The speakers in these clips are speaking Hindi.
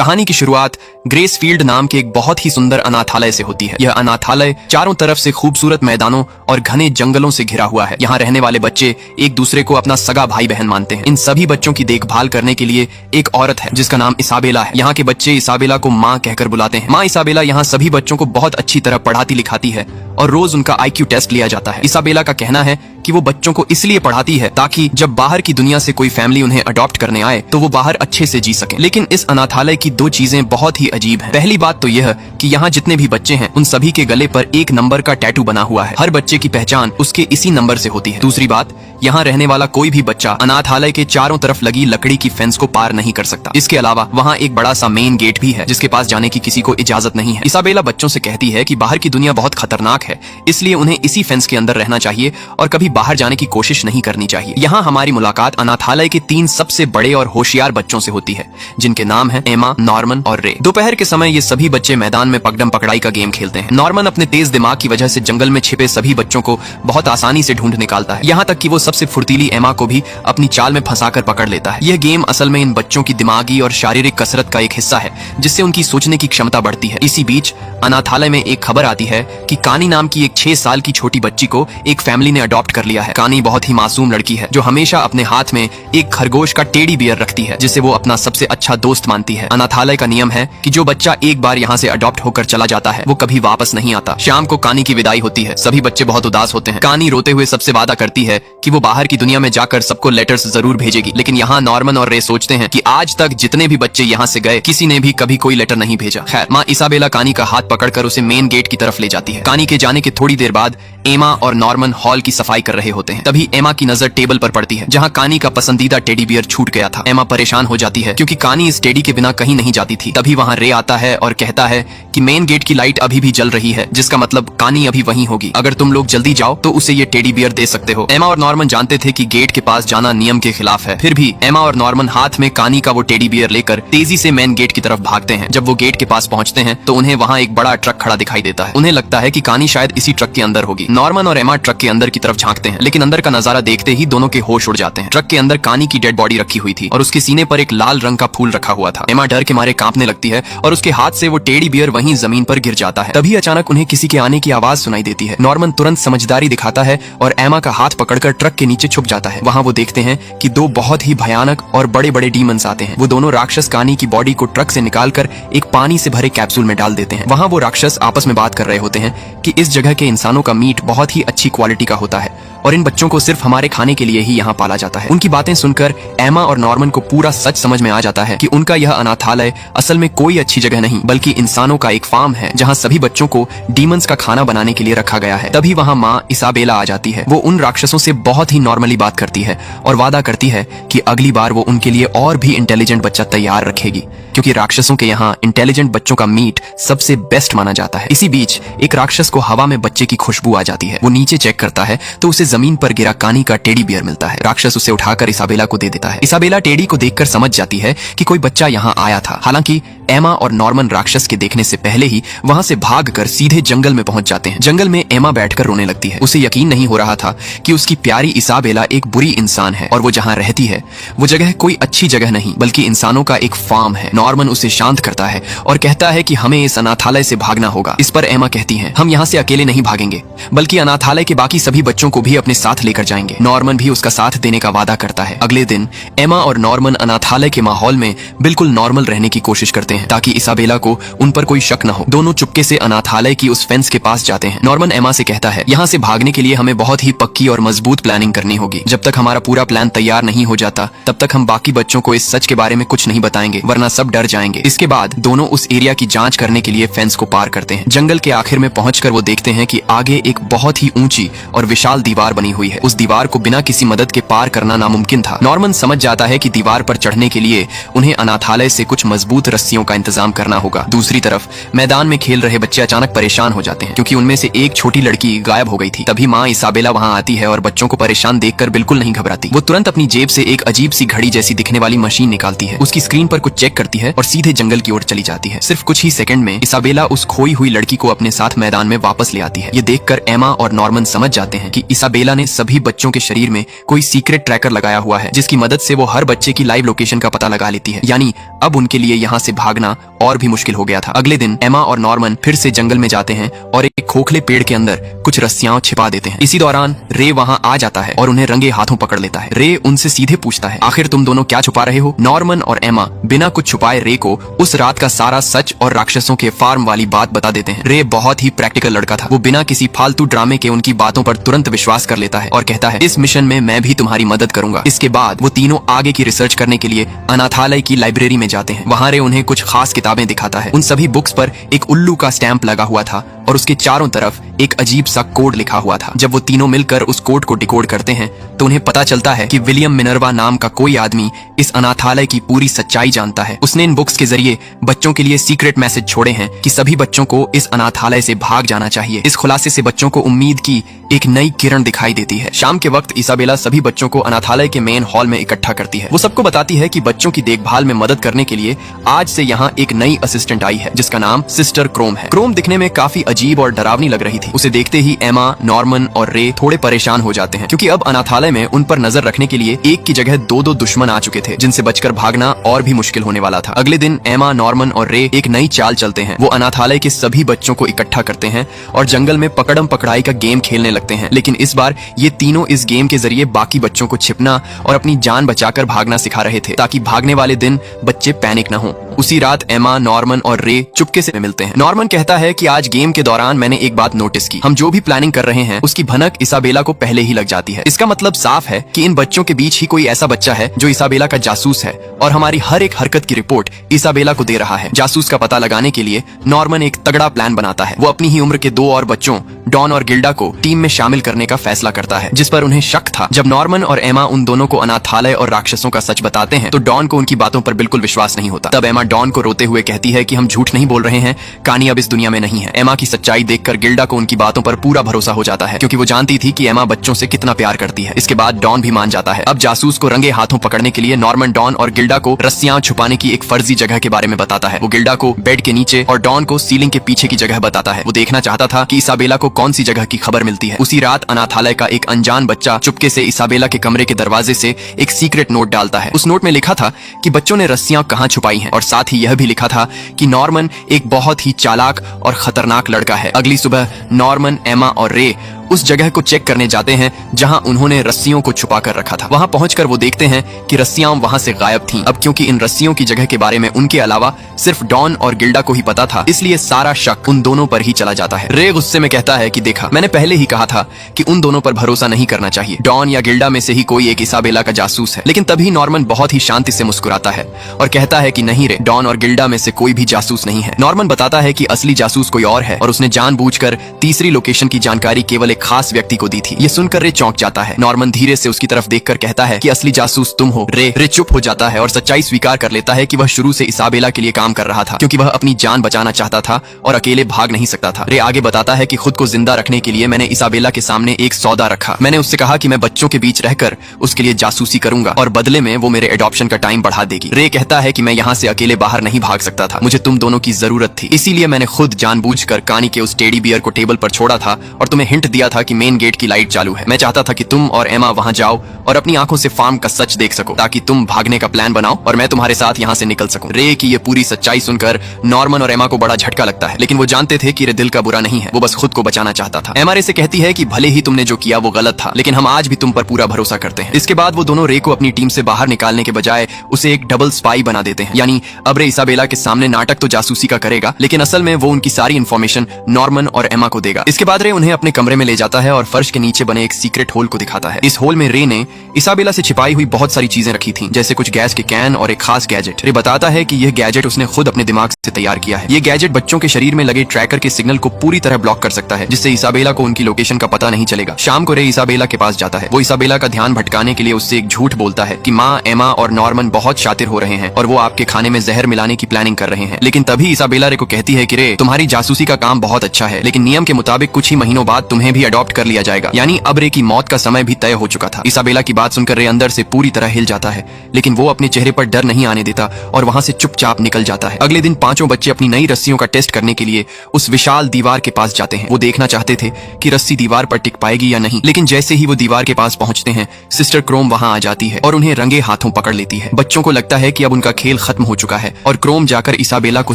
कहानी की शुरुआत ग्रेसफील्ड नाम के एक बहुत ही सुंदर अनाथालय से होती है। यह अनाथालय चारों तरफ से खूबसूरत मैदानों और घने जंगलों से घिरा हुआ है। यहाँ रहने वाले बच्चे एक दूसरे को अपना सगा भाई बहन मानते हैं। इन सभी बच्चों की देखभाल करने के लिए एक औरत है जिसका नाम इसाबेला है। यहाँ के बच्चे इसाबेला को माँ कहकर बुलाते हैं। माँ इसाबेला यहाँ सभी बच्चों को बहुत अच्छी तरह पढ़ाती लिखाती है और रोज उनका IQ टेस्ट लिया जाता है। इसाबेला का कहना है कि वो बच्चों को इसलिए पढ़ाती है ताकि जब बाहर की दुनिया से कोई फैमिली उन्हें अडॉप्ट करने आए तो वो बाहर अच्छे से जी सके। लेकिन इस अनाथालय की दो चीजें बहुत ही अजीब हैं। पहली बात तो यह कि यहाँ जितने भी बच्चे हैं उन सभी के गले पर एक नंबर का टैटू बना हुआ है। हर बच्चे की पहचान उसके इसी नंबर से होती है। दूसरी बात, यहाँ रहने वाला कोई भी बच्चा अनाथालय के चारों तरफ लगी लकड़ी की फेंस को पार नहीं कर सकता। इसके अलावा वहाँ एक बड़ा सा मेन गेट भी है जिसके पास जाने की किसी को इजाजत नहीं है। इसाबेला बच्चों से कहती है कि बाहर की दुनिया बहुत खतरनाक है, इसलिए उन्हें इसी फेंस के अंदर रहना चाहिए और कभी बाहर जाने की कोशिश नहीं करनी चाहिए। यहाँ हमारी मुलाकात अनाथालय के 3 सबसे बड़े और होशियार बच्चों से होती है जिनके नाम है एमा, नॉर्मन और रे। दोपहर के समय ये सभी बच्चे मैदान में पकड़म पकड़ाई का गेम खेलते हैं। नॉर्मन अपने तेज दिमाग की वजह से जंगल में छिपे सभी बच्चों को बहुत आसानी से ढूंढ निकालता है। यहाँ तक कि वो सबसे फुर्तीली एमा को भी अपनी चाल में फंसाकर पकड़ लेता है। यह गेम असल में इन बच्चों की दिमागी और शारीरिक कसरत का एक हिस्सा है जिससे उनकी सोचने की क्षमता बढ़ती है। इसी बीच अनाथालय में एक खबर आती है कि कानी नाम की एक 6 साल की छोटी बच्ची को एक फैमिली ने अडॉप्ट कर लिया है। कानी बहुत ही मासूम लड़की है जो हमेशा अपने हाथ में एक खरगोश का टेडी बियर रखती है जिसे वो अपना सबसे अच्छा दोस्त मानती है। अनाथालय का नियम है कि जो बच्चा एक बार यहाँ से अडॉप्ट होकर चला जाता है वो कभी वापस नहीं आता। शाम को कानी की विदाई होती है। सभी बच्चे बहुत उदास होते हैं। कानी रोते हुए सबसे वादा करती है कि वो बाहर की दुनिया में जाकर सबको लेटर्स जरूर भेजेगी। लेकिन यहाँ नॉर्मन और रे सोचते हैं कि आज तक जितने भी बच्चे यहाँ से गए किसी ने भी कभी कोई लेटर नहीं भेजा। खैर, माँ इसाबेला कानी का हाथ पकड़कर उसे मेन गेट की तरफ ले जाती है। कानी के जाने के थोड़ी देर बाद एमा और नॉर्मन हॉल की सफाई कर रहे होते हैं। तभी एमा की नजर टेबल पर पड़ती है जहाँ कानी का पसंदीदा टेडी बियर छूट गया था। एमा परेशान हो जाती है क्योंकि कानी इस टेडी के बिना कहीं नहीं जाती थी। तभी वहाँ रे आता है और कहता है कि मेन गेट की लाइट अभी भी जल रही है जिसका मतलब कानी अभी वहीं होगी। अगर तुम लोग जल्दी जाओ तो उसे ये टेडी बियर दे सकते हो। एमा और नॉर्मन जानते थे कि गेट के पास जाना नियम के खिलाफ है। फिर भी एमा और नॉर्मन हाथ में कानी का वो टेडी बियर लेकर तेजी से मेन गेट की तरफ भागते हैं। जब वो गेट के पास पहुंचते हैं तो उन्हें वहाँ एक बड़ा ट्रक खड़ा दिखाई देता है। उन्हें लगता है कि कानी शायद इसी ट्रक के अंदर होगी। नॉर्मन और एमा ट्रक के अंदर की तरफ झांकते हैं लेकिन अंदर का नजारा देखते ही दोनों के होश उड़ जाते हैं। ट्रक के अंदर कानी की डेड बॉडी रखी हुई थी और उसके सीने पर एक लाल रंग का फूल रखा हुआ था। एमा डर के मारे कांपने लगती है और उसके हाथ से वो टेडी बियर वहीं जमीन पर गिर जाता है। तभी अचानक उन्हें किसी के आने की आवाज सुनाई देती है। नॉर्मन तुरंत समझदारी दिखाता है और एमा का हाथ पकड़कर ट्रक के नीचे छुप जाता है। वहाँ वो देखते हैं कि 2 बहुत ही भयानक और बड़े बड़े डीमंस आते हैं। वो दोनों राक्षस कानी की बॉडी को ट्रक से निकालकर एक पानी से भरे कैप्सूल में डाल देते हैं। वहाँ वो राक्षस आपस में बात कर रहे होते हैं कि इस जगह के इंसानों का मीट बहुत ही अच्छी क्वालिटी का होता है और इन बच्चों को सिर्फ हमारे खाने के लिए ही यहाँ पाला जाता है। उनकी बातें सुनकर एमा और नॉर्मन को पूरा सच समझ में आ जाता है कि उनका यह अनाथालय असल में कोई अच्छी जगह नहीं बल्कि इंसानों का एक फार्म है जहाँ सभी बच्चों को डीमंस का खाना बनाने के लिए रखा गया है। तभी वहाँ माँ इसाबेला आ जाती है। वो उन राक्षसों से बहुत ही नॉर्मली बात करती है और वादा करती है कि अगली बार वो उनके लिए और भी इंटेलिजेंट बच्चा तैयार रखेगी क्योंकि राक्षसों के यहाँ इंटेलिजेंट बच्चों का मीट सबसे बेस्ट माना जाता है। इसी बीच एक राक्षस को हवा में बच्चे की खुशबू आ जाती है। वो नीचे चेक करता है तो उसे जमीन पर गिरा कानी का टेडी बियर मिलता है। राक्षस उसे उठाकर इसाबेला को दे देता है। इसाबेला टेडी को देखकर समझ जाती है कि कोई बच्चा यहाँ आया था। हालांकि एमा और नॉर्मन राक्षस के देखने से पहले ही वहाँ से भागकर सीधे जंगल में पहुंच जाते हैं। जंगल में एमा बैठकर रोने लगती है। उसे यकीन नहीं हो रहा था कि उसकी प्यारी इसाबेला एक बुरी इंसान है और वो जहाँ रहती है वो जगह कोई अच्छी जगह नहीं बल्कि इंसानों का एक फार्म है। नॉर्मन उसे शांत करता है और कहता है कि हमें इस अनाथालय से भागना होगा। इस पर एमा कहती है, हम यहाँ से अकेले नहीं भागेंगे बल्कि अनाथालय के बाकी सभी बच्चों को भी अपने साथ लेकर जाएंगे। नॉर्मन भी उसका साथ देने का वादा करता है। अगले दिन एमा और नॉर्मन अनाथालय के माहौल में बिल्कुल नॉर्मल रहने की कोशिश करते हैं ताकि इसाबेला को उन पर कोई शक न हो। दोनों चुपके से अनाथालय की उस फेंस के पास जाते हैं। नॉर्मन एमा से कहता है, यहाँ से भागने के लिए हमें बहुत ही पक्की और मजबूत प्लानिंग करनी होगी। जब तक हमारा पूरा प्लान तैयार नहीं हो जाता तब तक हम बाकी बच्चों को इस सच के बारे में कुछ नहीं बताएंगे वरना सब डर जाएंगे। इसके बाद दोनों उस एरिया की जांच करने के लिए फेंस को पार करते हैं। जंगल के आखिर में पहुंचकर वो देखते हैं कि आगे एक बहुत ही ऊंची और विशाल दीवार बनी हुई है। उस दीवार को बिना किसी मदद के पार करना नामुमकिन था। नॉर्मन समझ जाता है कि दीवार पर चढ़ने के लिए उन्हें अनाथालय से कुछ मजबूत रस्सियों का इंतजाम करना होगा। दूसरी तरफ मैदान में खेल रहे बच्चे अचानक परेशान हो जाते हैं क्योंकि उनमें से एक छोटी लड़की गायब हो गई थी। तभी माँ इसाबेला वहाँ आती है और बच्चों को परेशान देखकर बिल्कुल नहीं घबराती। वो तुरंत अपनी जेब से एक अजीब सी घड़ी जैसी दिखने वाली मशीन निकालती है, उसकी स्क्रीन पर कुछ चेक करती है और सीधे जंगल की ओर चली जाती है। सिर्फ कुछ ही सेकंड में इसाबेला उस खोई हुई लड़की को अपने साथ मैदान में वापस ले आती है। ये देखकर एमा और नॉर्मन समझ जाते हैं कि इसाबेला ने सभी बच्चों के शरीर में कोई सीक्रेट ट्रैकर लगाया हुआ है जिसकी मदद से वो हर बच्चे की लाइव लोकेशन का पता लगा लेती है। यानी अब उनके लिए यहाँ से भागना भागना और भी मुश्किल हो गया था। अगले दिन एमा और नॉर्मन फिर से जंगल में जाते हैं और एक खोखले पेड़ के अंदर कुछ रस्सियां छिपा देते हैं। इसी दौरान रे वहां आ जाता है और उन्हें रंगे हाथों पकड़ लेता है। रे उनसे सीधे पूछता है, आखिर तुम दोनों क्या छुपा रहे हो? नॉर्मन और एमा बिना कुछ छुपाए रे को उस रात का सारा सच और राक्षसों के फार्म वाली बात बता देते हैं। रे बहुत ही प्रैक्टिकल लड़का था। वो बिना किसी फालतू ड्रामे के उनकी बातों पर तुरंत विश्वास कर लेता है और कहता है, इस मिशन में मैं भी तुम्हारी मदद करूंगा। इसके बाद वो तीनों आगे की रिसर्च करने के लिए अनाथालय की लाइब्रेरी में जाते हैं। वहां रे उन्हें कुछ खास किताबें दिखाता है। उन सभी बुक्स पर एक उल्लू का स्टैंप लगा हुआ था और उसके चारों तरफ एक अजीब सा कोड लिखा हुआ था। जब वो तीनों मिलकर उस कोड को डिकोड करते हैं तो उन्हें पता चलता है कि विलियम मिनर्वा नाम का कोई आदमी इस अनाथालय की पूरी सच्चाई जानता है। उसने इन बुक्स के जरिए बच्चों के लिए सीक्रेट मैसेज छोड़े हैं कि सभी बच्चों को इस अनाथालय से भाग जाना चाहिए। इस खुलासे से बच्चों को उम्मीद की एक नई किरण दिखाई देती है। शाम के वक्त इसाबेला सभी बच्चों को अनाथालय के मेन हॉल में इकट्ठा करती है। वो सबको बताती है कि बच्चों की देखभाल में मदद करने के लिए आज से यहाँ एक नई असिस्टेंट आई है जिसका नाम सिस्टर क्रोम है। क्रोम दिखने में काफी अजीब और डरावनी लग रही थी। उसे देखते ही एमा, नॉर्मन और रे थोड़े परेशान हो जाते हैं क्योंकि अब अनाथालय में उन पर नजर रखने के लिए एक की जगह दो दुश्मन आ चुके थे जिनसे बचकर भागना और भी मुश्किल होने वाला था। अगले दिन एमा, नॉर्मन और रे एक नई चाल चलते हैं। वो अनाथालय के सभी बच्चों को इकट्ठा करते हैं और जंगल में पकड़म पकड़ाई का गेम खेलने लगते हैं। लेकिन इस बार ये तीनों इस गेम के जरिए बाकी बच्चों को छिपना और अपनी जान बचाकर भागना सिखा रहे थे ताकि भागने वाले दिन बच्चे पैनिक न हो। उसी रात एमा, नॉर्मन और रे चुपके से मिलते हैं। नॉर्मन कहता है कि आज गेम के दौरान मैंने एक बात नोटिस की, हम जो भी प्लानिंग कर रहे हैं उसकी भनक इसाबेला को पहले ही लग जाती है। इसका मतलब साफ है कि इन बच्चों के बीच ही कोई ऐसा बच्चा है जो इसाबेला का जासूस है और हमारी हर एक हरकत की रिपोर्ट इसाबेला को दे रहा है। जासूस का पता लगाने के लिए नॉर्मन एक तगड़ा प्लान बनाता है। वो अपनी ही उम्र के दो और बच्चों डॉन और गिल्डा को टीम में शामिल करने का फैसला करता है जिस पर उन्हें शक था। जब नॉर्मन और एमा उन दोनों को अनाथालय और राक्षसों का सच बताते हैं तो डॉन को उनकी बातों पर बिल्कुल विश्वास नहीं होता। तब एमा डॉन को रोते हुए कहती है कि हम झूठ नहीं बोल रहे हैं, कानी अब इस दुनिया में नहीं है। एमा की सच्चाई देखकर गिल्डा को उनकी बातों पर पूरा भरोसा हो जाता है क्योंकि वो जानती थी कि एमा बच्चों से कितना प्यार करती है। इसके बाद डॉन भी मान जाता है। अब जासूस को रंगे हाथों पकड़ने के लिए नॉर्मन डॉन और गिल्डा को रस्सियां छुपाने की एक फर्जी जगह के बारे में बताता है। वो गिल्डा को बेड के नीचे और डॉन को सीलिंग के पीछे की जगह बताता है। वो देखना चाहता था कि इसाबेला को कौन सी जगह की खबर मिलती है। उसी रात अनाथालय का एक अनजान बच्चा चुपके से इसाबेला के कमरे के दरवाजे से एक सीक्रेट नोट डालता है। उस नोट में लिखा था कि बच्चों ने रस्सियां कहां छुपाई हैं और साथ ही यह भी लिखा था कि नॉर्मन एक बहुत ही चालाक और खतरनाक लड़का है। अगली सुबह नॉर्मन, एमा और रे उस जगह को चेक करने जाते हैं जहां उन्होंने रस्सियों को छुपा कर रखा था। वहां पहुंचकर वो देखते हैं कि रस्सियां वहां से गायब थीं। अब क्योंकि इन रस्सियों की जगह के बारे में उनके अलावा सिर्फ डॉन और गिल्डा को ही पता था, इसलिए सारा शक उन दोनों पर ही चला जाता है। रे गुस्से में कहता है कि देखा, मैंने पहले ही कहा था कि उन दोनों पर भरोसा नहीं करना चाहिए। डॉन या गिल्डा में से ही कोई एक इसाबेला का जासूस है। लेकिन तभी नॉर्मन बहुत ही शांति से मुस्कुराता है और कहता है कि नहीं रे, डॉन और गिल्डा में से कोई भी जासूस नहीं है। नॉर्मन बताता है कि असली जासूस कोई और है और उसने जानबूझकर तीसरी लोकेशन की जानकारी केवल एक खास व्यक्ति को दी थी। ये सुनकर रे चौंक जाता है। नॉर्मन धीरे से उसकी तरफ देखकर कहता है कि असली जासूस तुम हो। रे चुप हो जाता है और सच्चाई स्वीकार कर लेता है कि वह शुरू से इसाबेला के लिए काम कर रहा था क्योंकि वह अपनी जान बचाना चाहता था और अकेले भाग नहीं सकता था। रे आगे बताता है कि खुद को जिंदा रखने के लिए मैंने इसाबेला के सामने एक सौदा रखा। मैंने उससे कहा कि मैं बच्चों के बीच रहकर उसके लिए जासूसी करूंगा और बदले में वो मेरे एडॉप्शन का टाइम बढ़ा देगी। रे कहता है कि मैं यहाँ से अकेले बाहर नहीं भाग सकता था, मुझे तुम दोनों की जरूरत थी, इसीलिए मैंने खुद जानबूझकर कानी के उस टेडी बियर को टेबल पर छोड़ा था और तुम्हें हिंट दिया था कि मेन गेट की लाइट चालू है। मैं चाहता था कि तुम और एमा वहां जाओ और अपनी आंखों से फार्म का सच देख सको ताकि तुम भागने का प्लान बनाओ और मैं तुम्हारे साथ यहाँ से निकल सकूं। रे की ये पूरी सच्चाई सुनकर नॉर्मन और एमा को बड़ा झटका लगता है, लेकिन वो जानते थे कि रे दिल का बुरा नहीं है, वो बस खुद को बचाना चाहता था। एमा रे से कहती है कि भले ही तुमने जो किया वो गलत था, लेकिन हम आज भी तुम पर पूरा भरोसा करते हैं। इसके बाद वो दोनों रे को अपनी टीम से बाहर निकालने के बजाय उसे एक डबल स्पाई बना देते हैं। यानी अब रे इसाबेला के सामने नाटक तो जासूसी का करेगा, लेकिन असल में वो उनकी सारी इन्फॉर्मेशन नॉर्मन और एमा को देगा। इसके बाद रे उन्हें अपने कमरे में ले जाता है और फर्श के नीचे बने एक सीक्रेट होल को दिखाता है। इस होल में रे ने इसाबेला से छिपाई हुई बहुत सारी चीजें रखी थी, जैसे कुछ गैस के कैन और एक खास गैजेट। रे बताता है कि यह गैजेट उसने खुद अपने दिमाग से तैयार किया है। ये गैजेट बच्चों के शरीर में लगे ट्रैकर के सिग्नल को पूरी तरह ब्लॉक कर सकता है, जिससे इसाबेला को उनकी लोकेशन का पता नहीं चलेगा। शाम को रे इसाबेला के पास जाता है। वो इसाबेला का ध्यान भटकाने के लिए उससे एक झूठ बोलता है कि माँ, एमा और नॉर्मन बहुत शातिर हो रहे हैं और वो आपके खाने में जहर मिलाने की प्लानिंग कर रहे हैं। लेकिन तभी इसाबेला रे को कहती है कि रे, तुम्हारी जासूसी का काम बहुत अच्छा है, लेकिन नियम के मुताबिक कुछ ही महीनों बाद तुम्हें भी भी अडॉप्ट कर लिया जाएगा। यानी अब रे की मौत का समय भी तय हो चुका था। इसाबेला की बात सुनकर रे अंदर से पूरी तरह हिल जाता है, लेकिन वो अपने चेहरे पर डर नहीं आने देता और वहां से चुपचाप निकल जाता है। अगले दिन पांचों बच्चे अपनी नई रस्सियों का टेस्ट करने के लिए उस विशाल दीवार के पास जाते हैं। वो देखना चाहते थे कि रस्सी दीवार पर टिक पाएगी या नहीं, लेकिन जैसे ही वो दीवार के पास पहुंचते हैं, सिस्टर क्रोम वहां आ जाती है और उन्हें रंगे हाथों पकड़ लेती है। बच्चों को लगता है कि अब उनका खेल खत्म हो चुका है और क्रोम जाकर इसाबेला को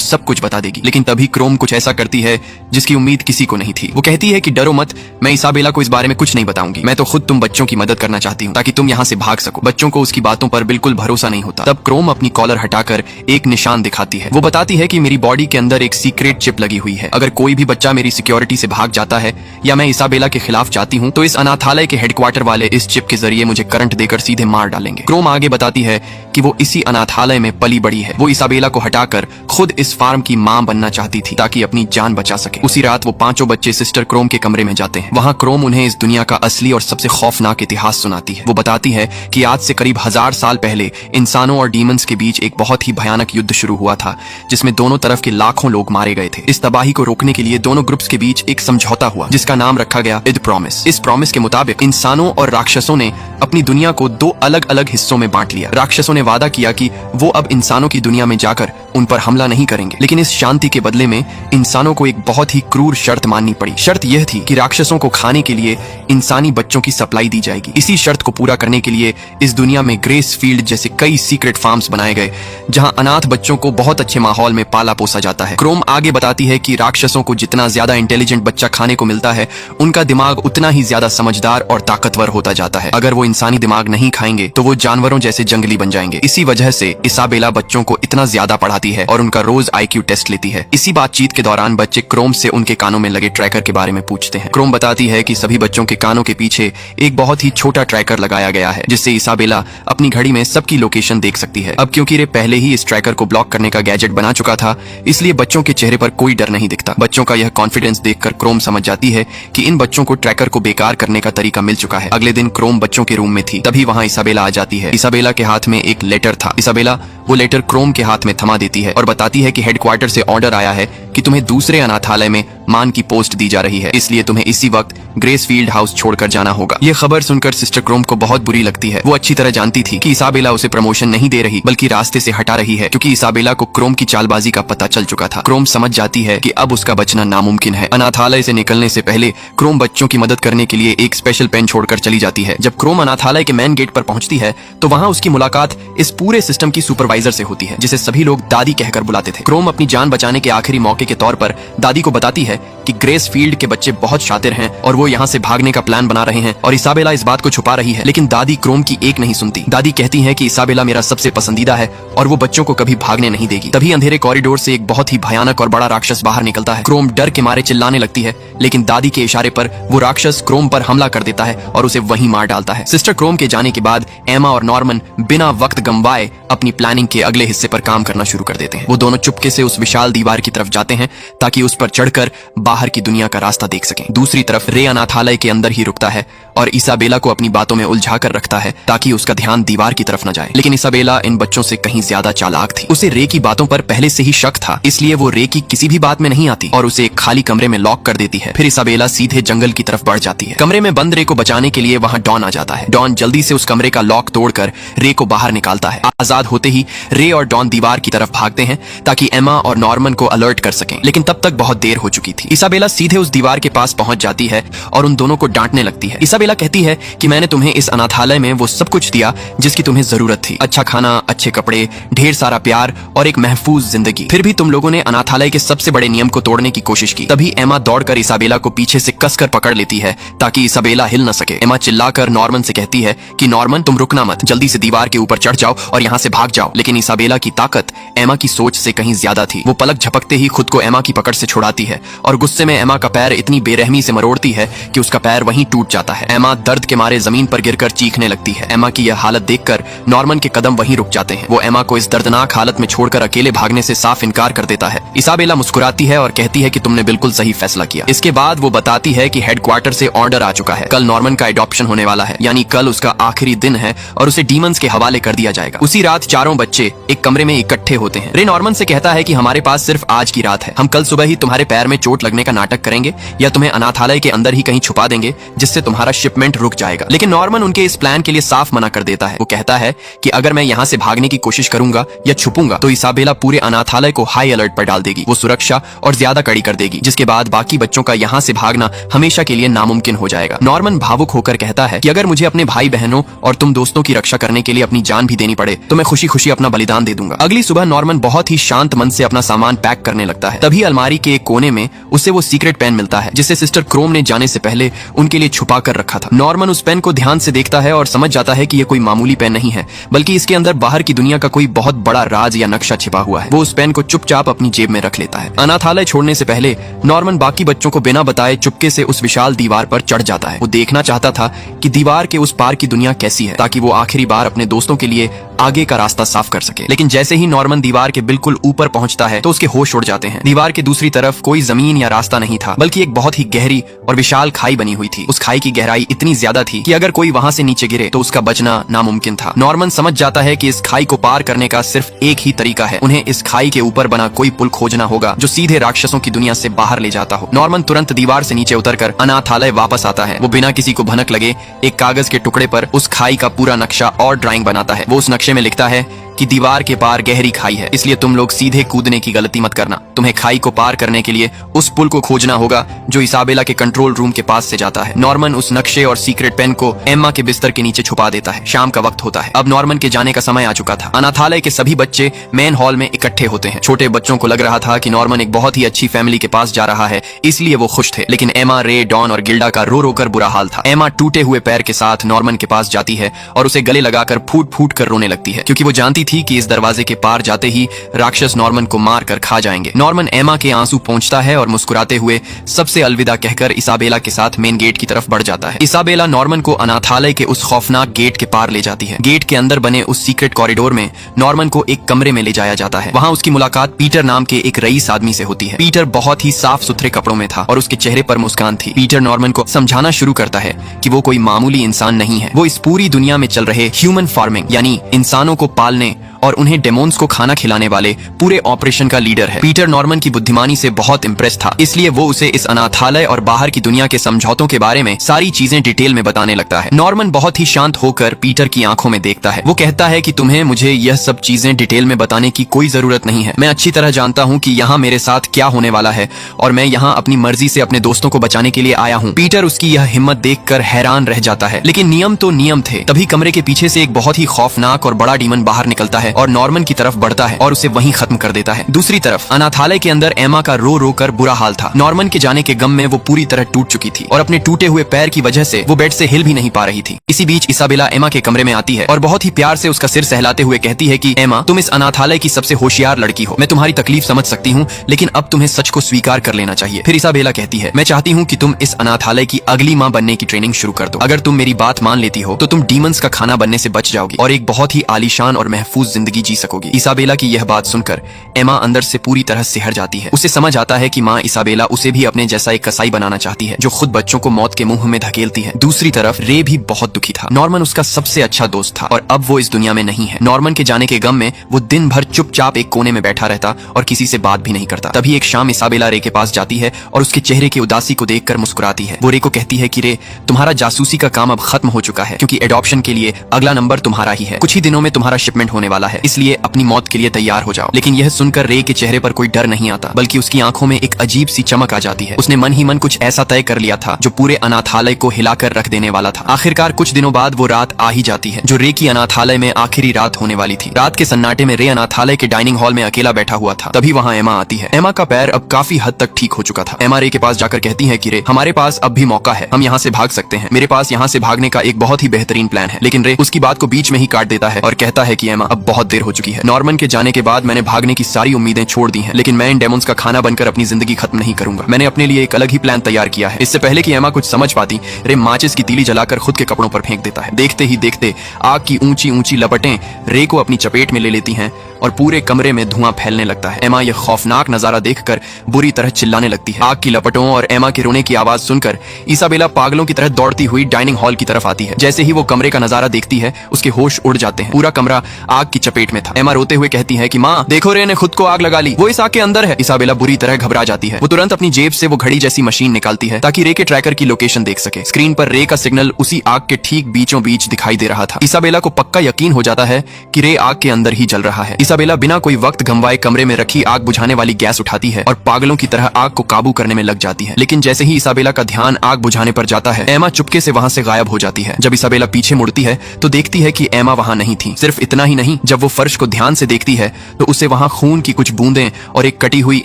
सब कुछ बता देगी। लेकिन तभी क्रोम कुछ ऐसा करती है जिसकी उम्मीद किसी को नहीं थी। वो कहती है कि डरो मत, मैं इसाबेला को इस बारे में कुछ नहीं बताऊंगी। मैं तो खुद तुम बच्चों की मदद करना चाहती हूँ ताकि तुम यहाँ से भाग सको। बच्चों को उसकी बातों पर बिल्कुल भरोसा नहीं होता। तब क्रोम अपनी कॉलर हटाकर एक निशान दिखाती है। वो बताती है कि मेरी बॉडी के अंदर एक सीक्रेट चिप लगी हुई है। अगर कोई भी बच्चा मेरी सिक्योरिटी से भाग जाता है या मैं इसाबेला के खिलाफ जाती हूँ तो इस अनाथालय के हेडक्वार्टर वाले इस चिप के जरिए मुझे करंट देकर सीधे मार डालेंगे। क्रोम आगे बताती है कि वो इसी अनाथालय में पली बड़ी है। वो इसाबेला को हटाकर खुद इस फार्म की मां बनना चाहती थी ताकि अपनी जान बचा सके। उसी रात वो पांचों बच्चे सिस्टर क्रोम के कमरे में जाते हैं। वहां क्रोम उन्हें इस दुनिया का असली और सबसे खौफनाक इतिहास सुनाती है। वो बताती है कि आज से करीब 1000 साल पहले इंसानों और डीमंस के बीच एक बहुत ही भयानक युद्ध शुरू हुआ था, जिसमें दोनों तरफ के लाखों लोग मारे गए थे। इस तबाही को रोकने के लिए दोनों ग्रुप्स के बीच एक समझौता हुआ जिसका नाम रखा गया इद प्रॉमिस। इस प्रॉमिस के मुताबिक इंसानों और राक्षसों ने अपनी दुनिया को 2 अलग अलग हिस्सों में बांट लिया। राक्षसों ने वादा किया कि वो अब इंसानों की दुनिया में जाकर उन पर हमला नहीं करेंगे, लेकिन इस शांति के बदले में इंसानों को एक बहुत ही क्रूर शर्त माननी पड़ी। शर्त यह थी कि राक्षसों को खाने के लिए इंसानी बच्चों की सप्लाई दी जाएगी। इसी शर्त को पूरा करने के लिए इस दुनिया में ग्रेस फील्ड जैसे कई सीक्रेट फार्म्स बनाए गए जहां अनाथ बच्चों को बहुत अच्छे माहौल में पाला पोसा जाता है। क्रोम आगे बताती है कि राक्षसों को जितना ज्यादा इंटेलिजेंट बच्चा खाने को मिलता है, उनका दिमाग उतना ही ज्यादा समझदार और ताकतवर होता जाता है। अगर वो इंसानी दिमाग नहीं खाएंगे तो वो जानवरों जैसे जंगली बन जाएंगे। इसी वजह से इसाबेला बच्चों को इतना ज्यादा पढ़ाती है और उनका रोज IQ टेस्ट लेती है। इसी बातचीत के दौरान बच्चे क्रोम से उनके कानों में लगे ट्रैकर के बारे में पूछते हैं। क्रोम बताती है कि सभी बच्चों के कानों के पीछे एक बहुत ही छोटा ट्रैकर लगाया गया है जिससे इसाबेला अपनी घड़ी में सबकी लोकेशन देख सकती है। अब क्योंकि रे पहले ही इस ट्रैकर को ब्लॉक करने का गैजेट बना चुका था, इसलिए बच्चों के चेहरे पर कोई डर नहीं दिखता। बच्चों का यह कॉन्फिडेंस देखकर क्रोम समझ जाती है कि इन बच्चों को ट्रैकर को बेकार करने का तरीका मिल चुका है। अगले दिन क्रोम बच्चों के रूम में थी, तभी वहां इसाबेला आ जाती है। इसाबेला के हाथ में एक लेटर था। इसाबेला वो लेटर क्रोम के हाथ में थमा देती है और बताती है कि हेडक्वार्टर से ऑर्डर आया है कि तुम्हें दूसरे अनाथालय में मान की पोस्ट दी जा रही है, इसलिए तुम्हें इसी वक्त ग्रेसफील्ड हाउस छोड़कर जाना होगा। ये खबर सुनकर सिस्टर क्रोम को बहुत बुरी लगती है। वो अच्छी तरह जानती थी कि इसाबेला उसे प्रमोशन नहीं दे रही बल्कि रास्ते से हटा रही है, क्योंकि इसाबेला को क्रोम की चालबाजी का पता चल चुका था। क्रोम समझ जाती है कि अब उसका बचना नामुमकिन है। अनाथालय से निकलने से पहले क्रोम बच्चों की मदद करने के लिए एक स्पेशल पेन छोड़कर चली जाती है। जब क्रोम अनाथालय के मेन गेट पर पहुंचती है तो वहां उसकी मुलाकात इस पूरे सिस्टम की सुपरवाइजर से होती है, जिसे सभी लोग दादी कहकर बुलाते थे। क्रोम अपनी जान बचाने के आखिरी मौके के तौर पर दादी को बताती है कि ग्रेस फील्ड के बच्चे बहुत शातिर हैं और वो यहाँ से भागने का प्लान बना रहे हैं और इसाबेला इस बात को छुपा रही है। लेकिन दादी क्रोम की एक नहीं सुनती। दादी कहती है कि इसाबेला मेरा सबसे पसंदीदा है और वो बच्चों को कभी भागने नहीं देगी। तभी अंधेरे कॉरिडोर से एक बहुत ही भयानक और बड़ा राक्षस बाहर निकलता है। क्रोम डर के मारे चिल्लाने लगती है, लेकिन दादी के इशारे पर वो राक्षस क्रोम पर हमला कर देता है और उसे वहीं मार डालता है। सिस्टर क्रोम के जाने के बाद एमा और नॉर्मन बिना वक्त गंवाए अपनी प्लानिंग के अगले हिस्से पर काम करना शुरू कर देते हैं। वो दोनों चुपके से उस विशाल दीवार की तरफ जाते हैं ताकि उस पर चढ़कर बाहर की दुनिया का रास्ता देख सकें। दूसरी तरफ रे अनाथालय के अंदर ही रुकता है और इसाबेला को अपनी बातों में उलझा कर रखता है ताकि उसका ध्यान दीवार की तरफ न जाए। लेकिन इसाबेला इन बच्चों से कहीं ज्यादा चालाक थी। उसे रे की बातों पर पहले से ही शक था, इसलिए वो रे की किसी भी बात में नहीं आती और उसे एक खाली कमरे में लॉक कर देती है। फिर इसाबेला सीधे जंगल की तरफ बढ़ जाती है। कमरे में बंद रे को बचाने के लिए वहां डॉन आ जाता है। डॉन जल्दी से उस कमरे का लॉक तोड़कर रे को बाहर निकालता है। आजाद होते ही रे और डॉन दीवार की तरफ भागते हैं ताकि एमा और नॉर्मन को अलर्ट कर सकें, लेकिन तब तक बहुत देर हो चुकी थी। इसाबेला सीधे उस दीवार के पास पहुंच जाती है और उन दोनों को डांटने लगती है। इसाबेला कहती है कि मैंने तुम्हें इस अनाथालय में वो सब कुछ दिया जिसकी तुम्हें जरूरत थी, अच्छा खाना, अच्छे कपड़े, ढेर सारा प्यार और एक महफूज जिंदगी। फिर भी तुम लोगों ने अनाथालय के सबसे बड़े नियम को तोड़ने की कोशिश की। तभी एमा दौड़कर इसाबेला को पीछे से कसकर पकड़ लेती है ताकि इसाबेला हिल न सके। एमा चिल्लाकर नॉर्मन से कहती है कि नॉर्मन तुम रुकना मत, जल्दी से दीवार के ऊपर चढ़ जाओ और यहाँ से भाग जाओ। लेकिन इसाबेला की ताकत एमा की सोच से कहीं ज्यादा थी। वो पलक झपकते ही खुद को एमा की पकड़ से छुड़ाती है और गुस्से में एमा का पैर इतनी बेरहमी से मरोड़ती है कि उसका पैर वहीं टूट जाता है। एमा दर्द के मारे जमीन पर गिरकर चीखने लगती है। एमा की यह हालत देखकर नॉर्मन के कदम वहीं रुक जाते हैं। वो एमा को इस दर्दनाक हालत में छोड़कर अकेले भागने से साफ इनकार कर देता है। इसाबेला मुस्कुराती है और कहती है कि तुमने बिल्कुल सही फैसला किया। इसके बाद वो बताती है कि हेडक्वार्टर से ऑर्डर आ चुका है। कल नॉर्मन का एडॉप्शन होने वाला है, यानी कल उसका आखिरी दिन है और उसे डीमंस के हवाले कर दिया जाएगा। उसी रात चारों बच्चे एक कमरे में इकट्ठे होते हैं। रे नॉर्मन से कहता है कि हमारे पास सिर्फ आज की रात है। हम कल सुबह ही तुम्हारे पैर में चोट लगने का नाटक करेंगे या तुम्हें अनाथालय के अंदर ही कहीं छुपा देंगे, जिससे तुम्हारा शिपमेंट रुक जाएगा। लेकिन नॉर्मन उनके इस प्लान के लिए साफ मना कर देता है। वो कहता है कि अगर मैं यहाँ से भागने की कोशिश करूंगा या छुपूंगा तो इसाबेला पूरे अनाथालय को हाई अलर्ट पर डाल देगी। वो सुरक्षा और ज्यादा कड़ी कर देगी, जिसके बाद बाकी बच्चों का यहाँ से भागना हमेशा के लिए नामुमकिन हो जाएगा। नॉर्मन भावुक होकर कहता है कि अगर मुझे अपने भाई बहनों और तुम दोस्तों की रक्षा करने के लिए अपनी जान भी देनी पड़े तो मैं खुशी खुशी अपना बलिदान दे दूंगा। अगली सुबह नॉर्मन बहुत ही शांत मन से अपना सामान पैक करने लगता है। तभी अलमारी के एक कोने में उसे वो सीक्रेट पेन मिलता है जिसे सिस्टर क्रोम ने जाने से पहले उनके लिए छुपा कर रखा था। नॉर्मन उस पेन को ध्यान से देखता है और समझ जाता है कि यह कोई मामूली पेन नहीं है, बल्कि इसके अंदर बाहर की दुनिया का कोई बहुत बड़ा राज या नक्शा छिपा हुआ है। वो उस पेन को चुपचाप अपनी जेब में रख लेता है। अनाथालय छोड़ने से पहले नॉर्मन बाकी बच्चों को बिना बताए चुपके से उस विशाल दीवार पर चढ़ जाता है। वो देखना चाहता था कि दीवार के उस पार की दुनिया कैसी है, ताकि वो आखिरी बार अपने दोस्तों के लिए आगे का रास्ता साफ कर सके। लेकिन जैसे ही नॉर्मन दीवार के बिल्कुल ऊपर पहुंचता है तो उसके होश उड़ जाते हैं। दीवार के दूसरी तरफ कोई जमीन या रास्ता नहीं था, बल्कि एक बहुत ही गहरी और विशाल खाई बनी हुई थी। उस खाई की गहराई इतनी ज्यादा थी कि अगर कोई वहां से नीचे गिरे तो उसका बचना नामुमकिन था। नॉर्मन समझ जाता है कि इस खाई को पार करने का सिर्फ एक ही तरीका है। उन्हें इस खाई के ऊपर बना कोई पुल खोजना होगा जो सीधे राक्षसों की दुनिया से बाहर ले जाता हो। नॉर्मन तुरंत दीवार से नीचे उतरकर अनाथालय वापस आता है। वो बिना किसी को भनक लगे एक कागज के टुकड़े पर उस खाई का पूरा नक्शा और ड्राइंग बनाता है। वो उस नक्शे में लिखता है कि दीवार के पार गहरी खाई है, इसलिए तुम लोग सीधे कूदने की गलती मत करना। तुम्हें खाई को पार करने के लिए उस पुल को खोजना होगा जो इसाबेला के कंट्रोल रूम के पास से जाता है। नॉर्मन उस नक्शे और सीक्रेट पेन को एम्मा के बिस्तर के नीचे छुपा देता है। शाम का वक्त होता है। अब नॉर्मन के जाने का समय आ चुका था। अनाथालय के सभी बच्चे मेन हॉल में इकट्ठे होते हैं। छोटे बच्चों को लग रहा था कि नॉर्मन एक बहुत ही अच्छी फैमिली के पास जा रहा है, इसलिए वो खुश थे। लेकिन एम्मा, रे, डॉन और गिल्डा का रो रो कर बुरा हाल था। एम्मा टूटे हुए पैर के साथ नॉर्मन के पास जाती है और उसे गले लगाकर फूट फूट कर रोने लगती है, क्योंकि वो जानती थी कि इस दरवाजे के पार जाते ही राक्षस नॉर्मन को मार कर खा जाएंगे। नॉर्मन एमा के आंसू पोंछता है और मुस्कुराते हुए सबसे अलविदा कहकर इसाबेला के साथ मेन गेट की तरफ बढ़ जाता है। इसाबेला नॉर्मन को अनाथालय के उस खौफनाक गेट के पार ले जाती है। गेट के अंदर बने उस सीक्रेट कॉरिडोर में नॉर्मन को एक कमरे में ले जाया जाता है। वहाँ उसकी मुलाकात पीटर नाम के एक रईस आदमी से होती है। पीटर बहुत ही साफ सुथरे कपड़ों में था और उसके चेहरे पर मुस्कान थी। पीटर नॉर्मन को समझाना शुरू करता है कि वो कोई मामूली इंसान नहीं है। वो इस पूरी दुनिया में चल रहे ह्यूमन फार्मिंग यानी इंसानों को पालने और उन्हें डेमोन्स को खाना खिलाने वाले पूरे ऑपरेशन का लीडर है। पीटर नॉर्मन की बुद्धिमानी से बहुत इम्प्रेस था, इसलिए वो उसे इस अनाथालय और बाहर की दुनिया के समझौतों के बारे में सारी चीजें डिटेल में बताने लगता है। नॉर्मन बहुत ही शांत होकर पीटर की आंखों में देखता है। वो कहता है कि तुम्हें मुझे यह सब चीजें डिटेल में बताने की कोई जरूरत नहीं है। मैं अच्छी तरह जानता हूँ कि यहाँ मेरे साथ क्या होने वाला है और मैं यहाँ अपनी मर्जी से अपने दोस्तों को बचाने के लिए आया हूँ। पीटर उसकी यह हिम्मत देखकर हैरान रह जाता है, लेकिन नियम तो नियम थे। तभी कमरे के पीछे से एक बहुत ही खौफनाक और बड़ा डीमन बाहर निकलता है और नॉर्मन की तरफ बढ़ता है और उसे वहीं खत्म कर देता है। दूसरी तरफ अनाथालय के अंदर एमा का रो रो कर बुरा हाल था। नॉर्मन के जाने के गम में वो पूरी तरह टूट चुकी थी और अपने टूटे हुए पैर की वजह से वो बेड से हिल भी नहीं पा रही थी। इसी बीच इसाबेला एमा के कमरे में आती है और बहुत ही प्यार से उसका सिर सहलाते हुए कहती है कि एमा, तुम इस अनाथालय की सबसे होशियार लड़की हो। मैं तुम्हारी तकलीफ समझ सकती हूँ, लेकिन अब तुम्हें सच को स्वीकार कर लेना चाहिए। फिर इसाबेला कहती है, मैं चाहती हूँ कि तुम इस अनाथालय की अगली माँ बनने की ट्रेनिंग शुरू कर दो। अगर तुम मेरी बात मान लेती हो तो तुम डीमंस का खाना बनने से बच जाओगी और एक बहुत ही आलीशान और महफूज जिंदगी जी सकोगी। इसाबेला की यह बात सुनकर एमा अंदर से पूरी तरह सिहर जाती है। उसे समझ आता है कि माँ इसाबेला उसे भी अपने जैसा एक कसाई बनाना चाहती है जो खुद बच्चों को मौत के मुंह में धकेलती है। दूसरी तरफ रे भी बहुत दुखी था। नॉर्मन उसका सबसे अच्छा दोस्त था और अब वो इस दुनिया में नहीं है। नॉर्मन के जाने के गम में वो दिन भर चुपचाप एक कोने में बैठा रहता और किसी से बात भी नहीं करता। तभी एक शाम इसाबेला रे के पास जाती है और उसके चेहरे की उदासी को देखकर मुस्कुराती है। वो रे को कहती है कि रे, तुम्हारा जासूसी का काम अब खत्म हो चुका है, क्योंकि एडॉप्शन के लिए अगला नंबर तुम्हारा ही है। कुछ ही दिनों में तुम्हारा शिपमेंट होने वाला है, इसलिए अपनी मौत के लिए तैयार हो जाओ। लेकिन यह सुनकर रे के चेहरे पर कोई डर नहीं आता, बल्कि उसकी आंखों में एक अजीब सी चमक आ जाती है। उसने मन ही मन कुछ ऐसा तय कर लिया था जो पूरे अनाथालय को हिलाकर रख देने वाला था। आखिरकार कुछ दिनों बाद वो रात आ ही जाती है जो रे की अनाथालय में आखिरी रात होने वाली थी। रात के सन्नाटे में रे अनाथालय के डाइनिंग हॉल में अकेला बैठा हुआ था। तभी वहाँ एमा आती है। एमा का पैर अब काफी हद तक ठीक हो चुका था। एमा रे के पास जाकर कहती है कि रे, हमारे पास अब भी मौका है, हम यहाँ से भाग सकते हैं। मेरे पास यहाँ से भागने का एक बहुत ही बेहतरीन प्लान है। लेकिन रे उसकी बात को बीच में ही काट देता है और कहता है कि एमा, अब बहुत देर हो चुकी है। नॉर्मन के जाने के बाद मैंने भागने की सारी उम्मीदें छोड़ दी हैं, लेकिन मैं इन डेमोन्स का खाना बनकर अपनी जिंदगी खत्म नहीं करूंगा। मैंने अपने लिए एक अलग ही प्लान तैयार किया है। इससे पहले कि एमा कुछ समझ पाती, रे माचिस की तीली जलाकर खुद के कपड़ों पर फेंक देता है। देखते ही देखते आग की ऊंची ऊंची लपटें रे को अपनी चपेट में ले लेती हैं और पूरे कमरे में धुआं फैलने लगता है। एमा यह खौफनाक नजारा देखकर बुरी तरह चिल्लाने लगती है। आग की लपटों और एमा के रोने की आवाज सुनकर इसाबेला पागलों की तरह दौड़ती हुई डाइनिंग हॉल की तरफ आती है। जैसे ही वो कमरे का नजारा देखती है, उसके होश उड़ जाते हैं। पूरा कमरा आग की चपेट में था। एमा रोते हुए कहती है कि माँ देखो, रे ने खुद को आग लगा ली, वो इस आग के अंदर है। इसाबेला बुरी तरह घबरा जाती है। वो तुरंत अपनी जेब से वो घड़ी जैसी मशीन निकालती है ताकि रे के ट्रैकर की लोकेशन देख सके। स्क्रीन पर रे का सिग्नल उसी आग के ठीक बीचों बीच दिखाई दे रहा था। इसाबेला को पक्का यकीन हो जाता है कि रे आग के अंदर ही जल रहा है। इसाबेला बिना कोई वक्त गंवाए कमरे में रखी आग बुझाने वाली गैस उठाती है और पागलों की तरह आग को काबू करने में लग जाती है। लेकिन जैसे ही इसाबेला का ध्यान आग बुझाने पर जाता है, एमा चुपके से वहां से गायब हो जाती है। जब इसाबेला पीछे मुड़ती है तो देखती है कि एमा वहां नहीं थी। सिर्फ इतना ही नहीं, जब वो फर्श को ध्यान से देखती है तो उसे वहां खून की कुछ बूंदें और एक कटी हुई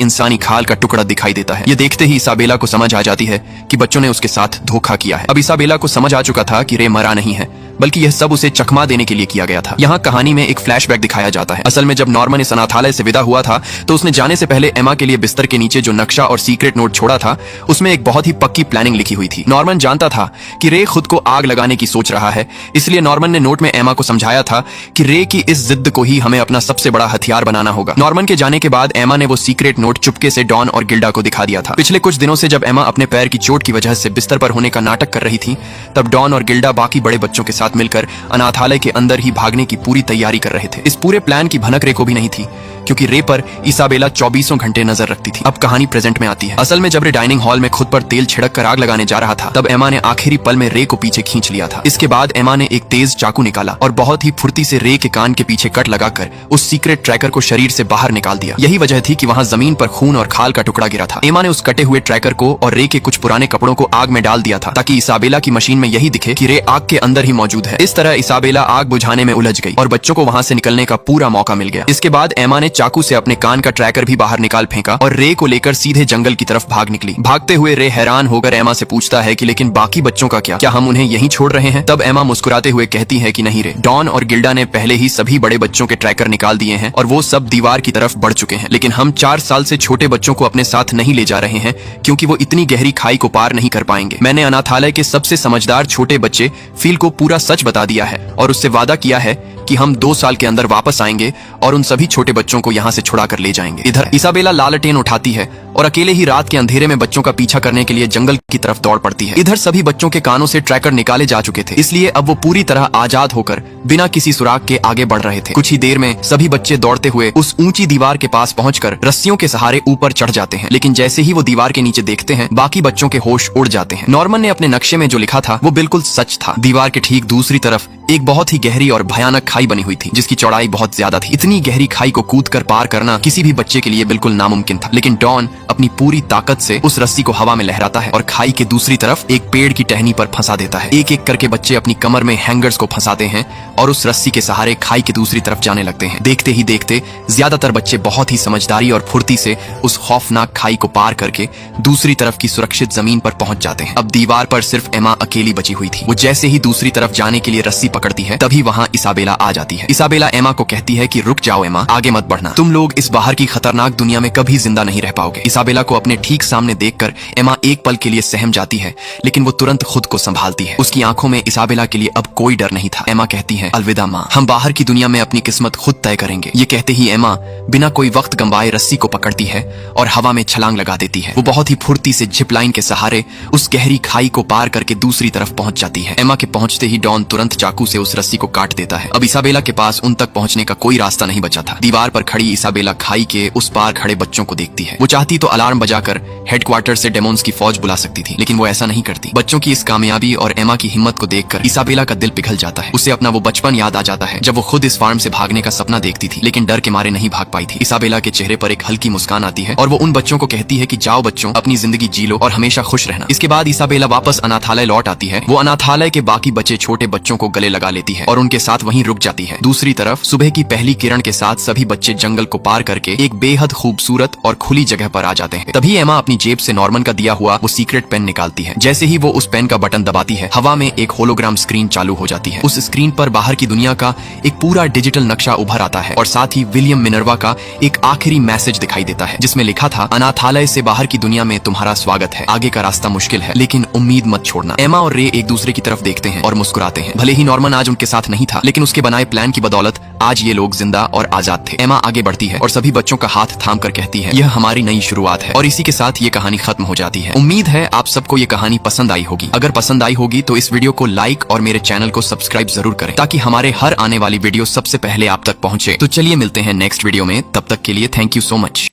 इंसानी खाल का टुकड़ा दिखाई देता है। ये देखते ही इसाबेला को समझ आ जाती है कि बच्चों ने उसके साथ धोखा किया है। अब इसाबेला को समझ आ चुका था कि रे मरा नहीं है, बल्कि यह सब उसे चकमा देने के लिए किया गया था। यहाँ कहानी में एक फ्लैशबैक दिखाया जाता है। असल में जब नॉर्मन इस अनाथालय से विदा हुआ था तो उसने जाने से पहले एमा के लिए बिस्तर के नीचे जो नक्शा और सीक्रेट नोट छोड़ा था, उसमें एक बहुत ही पक्की प्लानिंग लिखी हुई थी। नॉर्मन जानता था कि रे खुद को आग लगाने की सोच रहा है, इसलिए नॉर्मन ने नोट में एमा को समझाया था कि रे की इस जिद को ही हमें अपना सबसे बड़ा हथियार बनाना होगा। नॉर्मन के जाने के बाद एमा ने वो सीक्रेट नोट चुपके से डॉन और गिल्डा को दिखा दिया था। पिछले कुछ दिनों से जब एमा अपने पैर की चोट की वजह से बिस्तर पर होने का नाटक कर रही थी, तब डॉन और गिल्डा बाकी बड़े बच्चों के साथ मिलकर अनाथालय के अंदर ही भागने की पूरी तैयारी कर रहे थे। इस पूरे प्लान की भनक रे को भी नहीं थी, क्योंकि रे पर इसाबेला 24 घंटे नजर रखती थी। अब कहानी प्रेजेंट में आती है। असल में जब रे डाइनिंग हॉल में खुद पर तेल छिड़क कर आग लगाने जा रहा था, तब एमा ने आखिरी पल में रे को पीछे खींच लिया था। इसके बाद एमा ने एक तेज चाकू निकाला और बहुत ही फुर्ती से रे के कान के पीछे कट लगाकर उस सीक्रेट ट्रैकर को शरीर से बाहर निकाल दिया। यही वजह थी कि वहां जमीन पर खून और खाल का टुकड़ा गिरा था। एमा ने उस कटे हुए ट्रैकर को और रे के कुछ पुराने कपड़ों को आग में डाल दिया था ताकि इसाबेला की मशीन में यही दिखे कि रे आग के अंदर ही मौजूद है। इस तरह इसाबेला आग बुझाने में उलझ गई और बच्चों को वहां से निकलने का पूरा मौका मिल गया। इसके बाद एमा ने चाकू से अपने कान का ट्रैकर भी बाहर निकाल फेंका और रे को लेकर सीधे जंगल की तरफ भाग निकली। भागते हुए रे हैरान होकर एमा से पूछता है कि लेकिन बाकी बच्चों का क्या हम उन्हें यहीं छोड़ रहे हैं? तब एमा मुस्कुराते हुए कहती है कि नहीं रे, डॉन और गिल्डा ने पहले ही सभी बड़े बच्चों के ट्रैकर निकाल दिए हैं और वो सब दीवार की तरफ बढ़ चुके हैं। लेकिन हम 4 साल से छोटे बच्चों को अपने साथ नहीं ले जा रहे हैं, क्योंकि वो इतनी गहरी खाई को पार नहीं कर पाएंगे। मैंने अनाथालय के सबसे समझदार छोटे बच्चे फील को पूरा सच बता दिया है और उससे वादा किया है कि हम 2 साल के अंदर वापस आएंगे और उन सभी छोटे बच्चों को यहाँ से छुड़ा कर ले जाएंगे। इधर इसाबेला लालटेन उठाती है और अकेले ही रात के अंधेरे में बच्चों का पीछा करने के लिए जंगल की तरफ दौड़ पड़ती है। इधर सभी बच्चों के कानों से ट्रैकर निकाले जा चुके थे, इसलिए अब वो पूरी तरह आजाद होकर बिना किसी सुराग के आगे बढ़ रहे थे। कुछ ही देर में सभी बच्चे दौड़ते हुए उस ऊंची दीवार के पास पहुंचकर रस्सियों के सहारे ऊपर चढ़ जाते हैं। लेकिन जैसे ही वो दीवार के नीचे देखते हैं, बाकी बच्चों के होश उड़ जाते हैं। नॉर्मन ने अपने नक्शे में जो लिखा था वो बिल्कुल सच था। दीवार के ठीक दूसरी तरफ एक बहुत ही गहरी और भयानक खाई बनी हुई थी, जिसकी चौड़ाई बहुत ज्यादा थी। इतनी गहरी खाई को कूदकर पार करना किसी भी बच्चे के लिए बिल्कुल नामुमकिन था। लेकिन डॉन अपनी पूरी ताकत से उस रस्सी को हवा में लहराता है और खाई के दूसरी तरफ एक पेड़ की टहनी पर फंसा देता है। एक एक करके बच्चे अपनी कमर में हैंगर्स को फंसाते हैं और उस रस्सी के सहारे खाई की दूसरी तरफ जाने लगते हैं। देखते ही देखते ज्यादातर बच्चे बहुत ही समझदारी और फुर्ती से उस खौफनाक खाई को पार करके दूसरी तरफ की सुरक्षित जमीन पर पहुंच जाते हैं। अब दीवार पर सिर्फ एमा अकेली बची हुई थी। वो जैसे ही दूसरी तरफ जाने के लिए रस्सी पकड़ती है, तभी वहां इसाबेला आ जाती है। इसाबेला एमा को कहती है कि रुक जाओ एमा, आगे मत बढ़ना, तुम लोग इस बाहर की खतरनाक दुनिया में कभी जिंदा नहीं रह पाओगे। इसाबेला को अपने ठीक सामने देखकर एमा एक पल के लिए सहम जाती है, लेकिन वो तुरंत खुद को संभालती है। उसकी आंखों में इसाबेला के लिए अब कोई डर नहीं था। एमा कहती है, अलविदा माँ, हम बाहर की दुनिया में अपनी किस्मत खुद तय करेंगे। ये कहते ही एमा बिना कोई वक्त गंवाए रस्सी को पकड़ती है और हवा में छलांग लगा देती है। वो बहुत ही फुर्ती से जिप लाइन के सहारे उस गहरी खाई को पार करके दूसरी तरफ पहुंच जाती है। एमा के पहुंचते ही डॉन तुरंत चाकू से उस रस्सी को काट देता है। अब इसाबेला के पास उन तक पहुंचने का कोई रास्ता नहीं बचा था। दीवार पर खड़ी इसाबेला खाई के उस पार खड़े बच्चों को देखती है। वो चाहती तो अलार्म बजाकर हेडक्वार्टर से डेमोन्स की फौज बुला सकती थी, लेकिन वो ऐसा नहीं करती। बच्चों की इस कामयाबी और एमा की हिम्मत को देखकर इसाबेला का दिल पिघल जाता है। उसे अपना वो बचपन याद आ जाता है जब वो खुद इस फार्म से भागने का सपना देखती थी, लेकिन डर के मारे नहीं भाग पाई थी। इसाबेला के चेहरे पर एक हल्की मुस्कान आती है और वो उन बच्चों को कहती है कि जाओ बच्चों, अपनी जिंदगी जी लो और हमेशा खुश रहना। इसके बाद इसाबेला वापस अनाथालय लौट आती है। वो अनाथालय के बाकी बचे छोटे बच्चों को गले लगा लेती है और उनके साथ वहीं रुक जाती है। दूसरी तरफ सुबह की पहली किरण के साथ सभी बच्चे जंगल को पार करके एक बेहद खूबसूरत और खुली जगह पर आ जाते हैं। तभी एमा अपनी जेब से नॉर्मन का दिया हुआ वो सीक्रेट पेन निकालती है। जैसे ही वो उस पेन का बटन दबाती है, हवा में एक होलोग्राम स्क्रीन चालू हो जाती है। उस स्क्रीन पर बाहर की दुनिया का एक पूरा डिजिटल नक्शा उभर आता है और साथ ही विलियम मिनर्वा का एक आखिरी मैसेज दिखाई देता है, जिसमें लिखा था, अनाथालय से बाहर की दुनिया में तुम्हारा स्वागत है। आगे का रास्ता मुश्किल है, लेकिन उम्मीद मत छोड़ना। एमा और रे एक दूसरे की तरफ देखते हैं और मुस्कुराते हैं। भले ही नॉर्मन आज उनके साथ नहीं था, लेकिन उसके बनाए प्लान की बदौलत आज ये लोग जिंदा और आजाद थे। एमा आगे बढ़ती है और सभी बच्चों का हाथ थाम कर कहती है, यह हमारी नई शुरुआत है। और इसी के साथ ये कहानी खत्म हो जाती है। उम्मीद है आप सबको ये कहानी पसंद आई होगी। अगर पसंद आई होगी तो इस वीडियो को लाइक और मेरे चैनल को सब्सक्राइब जरूर करें, ताकि हमारे हर आने वाली वीडियो सबसे पहले आप तक पहुंचे। तो चलिए मिलते हैं नेक्स्ट वीडियो में, तब तक के लिए थैंक यू सो मच।